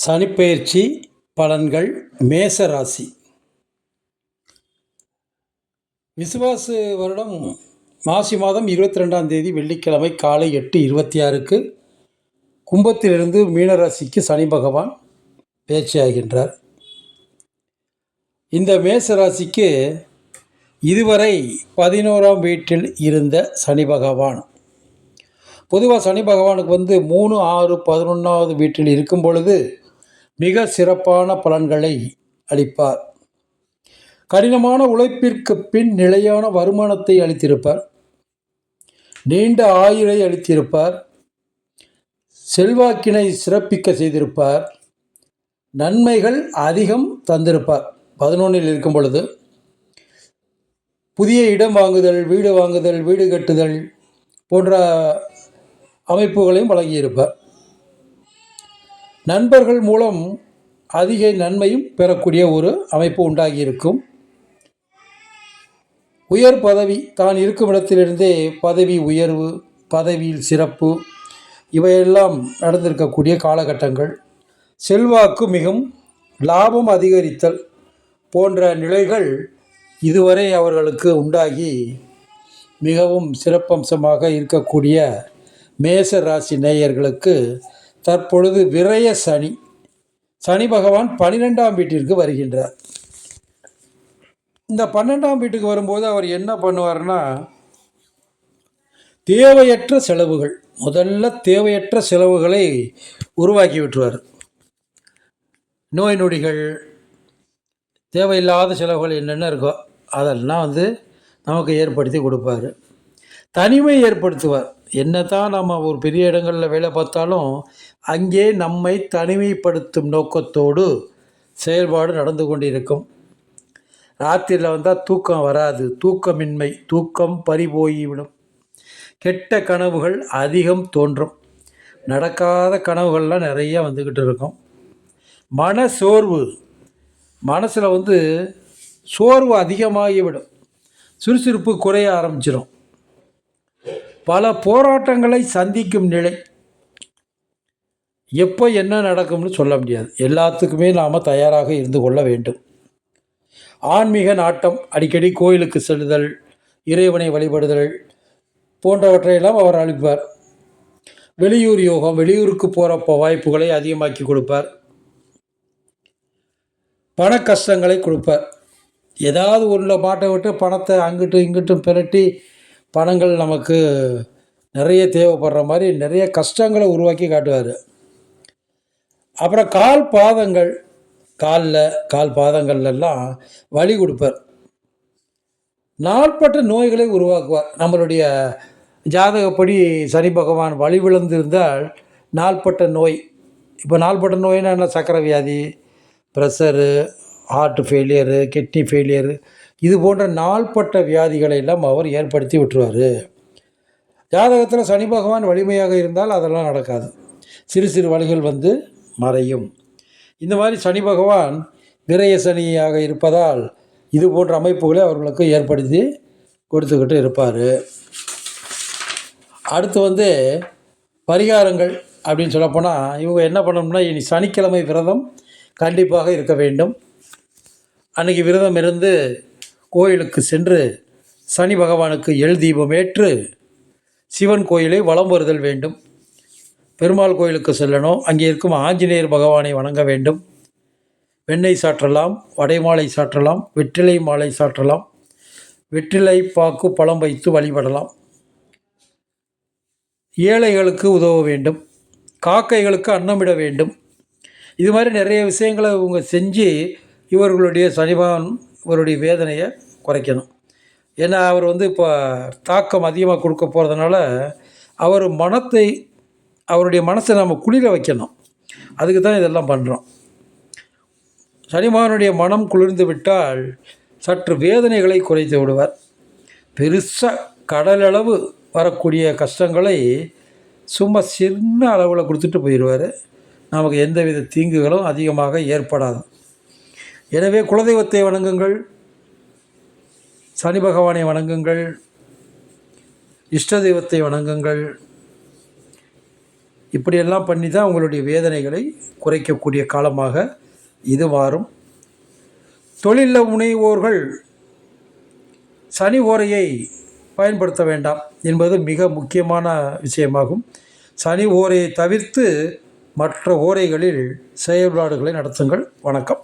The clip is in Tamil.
சனிப்பெயர்ச்சி பலன்கள் மேச ராசி. விசுவாசு வருடம் மாசி மாதம் 22ஆம் தேதி வெள்ளிக்கிழமை காலை 8:26க்கு கும்பத்திலிருந்து மீனராசிக்கு சனி பகவான் பேச்சியாகின்றார். இந்த மேச ராசிக்கு இதுவரை 11ஆம் வீட்டில் இருந்த சனி பகவான், பொதுவாக சனி பகவானுக்கு 3, 6, 11ஆவது வீட்டில் இருக்கும் பொழுது மிக சிறப்பான பலன்களை அளிப்பார். கடினமான உழைப்பிற்கு பின் நிலையான வருமானத்தை அளித்திருப்பார். நீண்ட ஆயுளை அளித்திருப்பார். செல்வாக்கினை சிறப்பிக்க செய்திருப்பார். நன்மைகள் அதிகம் தந்திருப்பார். 11இல் இருக்கும் பொழுது புதிய இடம் வாங்குதல், வீடு வாங்குதல், வீடு கட்டுதல் போன்ற அமைப்புகளையும் வழங்கியிருப்பார். நண்பர்கள் மூலம் அதிக நன்மையும் பெறக்கூடிய ஒரு அமைப்பு உண்டாகியிருக்கும். உயர் பதவி, தான் இருக்கும் இடத்திலிருந்தே பதவி உயர்வு, பதவியில் சிறப்பு, இவையெல்லாம் நடந்திருக்கக்கூடிய காலகட்டங்கள். செல்வாக்கு மிகவும் லாபம் அதிகரித்தல் போன்ற நிலைகள் இதுவரை அவர்களுக்கு உண்டாகி மிகவும் சிறப்பம்சமாக இருக்கக்கூடிய மேச ராசி நேயர்களுக்கு தற்பொழுது விரய சனி, சனி பகவான் 12ஆம் வீட்டிற்கு வருகின்றார். இந்த 12ஆம் வீட்டுக்கு வரும்போது அவர் என்ன பண்ணுவார்னா, தேவையற்ற செலவுகள், முதல்ல தேவையற்ற செலவுகளை உருவாக்கி விட்டுருவார். நோய் நொடிகள், தேவையில்லாத செலவுகள் என்னென்ன இருக்கோ அதெல்லாம் நமக்கு ஏற்படுத்தி கொடுப்பார். தனிமை ஏற்படுத்துவார். என்ன தான் நம்ம ஒரு பெரிய இடங்களில் வேலை பார்த்தாலும் அங்கே நம்மை தனிமைப்படுத்தும் நோக்கத்தோடு செயல்பாடு நடந்து கொண்டிருக்கும். ராத்திரியில் வந்தால் தூக்கம் வராது, தூக்கமின்மை, தூக்கம் பறிபோய்விடும். கெட்ட கனவுகள் அதிகம் தோன்றும். நடக்காத கனவுகள்லாம் நிறைய வந்துக்கிட்டு இருக்கும். மன சோர்வு, மனசில் சோர்வு அதிகமாகிவிடும். சுறுசுறுப்பு குறைய ஆரம்பிச்சிடும். பல போராட்டங்களை சந்திக்கும் நிலை. எப்போ என்ன நடக்கும்னு சொல்ல முடியாது. எல்லாத்துக்குமே நாம் தயாராக இருந்து கொள்ள வேண்டும். ஆன்மீக நாட்டம், அடிக்கடி கோயிலுக்கு செல்லுதல், இறைவனை வழிபடுதல் போன்றவற்றையெல்லாம் அவர் அளிப்பார். வெளியூர் யோகம், வெளியூருக்கு போகிற வாய்ப்புகளை அதிகமாக்கி கொடுப்பார். பண கஷ்டங்களை கொடுப்பார். ஏதாவது ஒன்றில் மாட்டை விட்டு பணத்தை அங்கிட்டு இங்கிட்டும் பிரட்டி பணங்கள் நமக்கு நிறைய தேவைப்படுற மாதிரி நிறைய கஷ்டங்களை உருவாக்கி காட்டுவார். அப்புறம் கால் பாதங்கள்லாம் வலி கொடுப்பார். நாள்பட்ட நோய்களை உருவாக்குவார். நம்மளுடைய ஜாதகப்படி சனி பகவான் வலி விழுந்திருந்தால் நாள்பட்ட நோய், இப்போ நாள்பட்ட நோய்னா என்ன, சக்கரை வியாதி, pressure, heart failure, kidney failure, இது போன்ற நாள்பட்ட வியாதிகளை எல்லாம் அவர் ஏற்படுத்தி விட்டுருவார். ஜாதகத்தில் சனி பகவான் வலிமையாக இருந்தால் அதெல்லாம் நடக்காது. சிறு சிறு வலிகள் மறையும். இந்த மாதிரி சனி பகவான் விரய சனியாக இருப்பதால் இது போன்ற அமைப்புகளை அவர்களுக்கு ஏற்படுத்தி கொடுத்துக்கிட்டு இருப்பார். அடுத்து பரிகாரங்கள் அப்படின்னு சொல்லப்போனால், இவங்க என்ன பண்ணணும்னா, இனி சனிக்கிழமை விரதம் கண்டிப்பாக இருக்க வேண்டும். அன்றைக்கி விரதம் இருந்து கோயிலுக்கு சென்று சனி பகவானுக்கு எள் தீபம் ஏற்று சிவன் கோயிலை வலம் வருதல் வேண்டும். பெருமாள் கோயிலுக்கு செல்லணும். அங்கே இருக்கும் ஆஞ்சநேயர் பகவானை வணங்க வேண்டும். வெண்ணெய் சாற்றலாம், வடைமாலை சாற்றலாம், வெற்றிலை மாலை சாற்றலாம், வெற்றிலை பாக்கு பழம் வைத்து வழிபடலாம். ஏழைகளுக்கு உதவ வேண்டும். காக்கைகளுக்கு அன்னமிட வேண்டும். இது மாதிரி நிறைய விஷயங்களை இவங்க செஞ்சு இவர்களுடைய சனிபகவான் இவருடைய வேதனையை குறைக்கணும். ஏன்னா அவர் இப்போ தாக்கம் அதிகமாக கொடுக்க போகிறதுனால அவருடைய மனசை நம்ம குளிர வைக்கணும். அதுக்கு தான் இதெல்லாம் பண்ணுறோம். சனிபகவானுடைய மனம் குளிர்ந்து விட்டால் சற்று வேதனைகளை குறைத்து விடுவார். பெருசாக கடலளவு வரக்கூடிய கஷ்டங்களை சும்மா சின்ன அளவில் கொடுத்துட்டு போயிடுவார். நமக்கு எந்தவித தீங்குகளும் அதிகமாக ஏற்படாது. எனவே குலதெய்வத்தை வணங்குங்கள், சனி பகவானை வணங்குங்கள், இஷ்ட தெய்வத்தை வணங்குங்கள். இப்படியெல்லாம் பண்ணி தான் உங்களுடைய வேதனைகளை குறைக்கக்கூடிய காலமாக இது மாறும். தொழிலில் முனைவோர்கள் சனி ஓரையை பயன்படுத்த வேண்டாம் என்பது மிக முக்கியமான விஷயமாகும். சனி ஓரையை தவிர்த்து மற்ற ஓரைகளில் செயல்பாடுகளை நடத்துங்கள். வணக்கம்.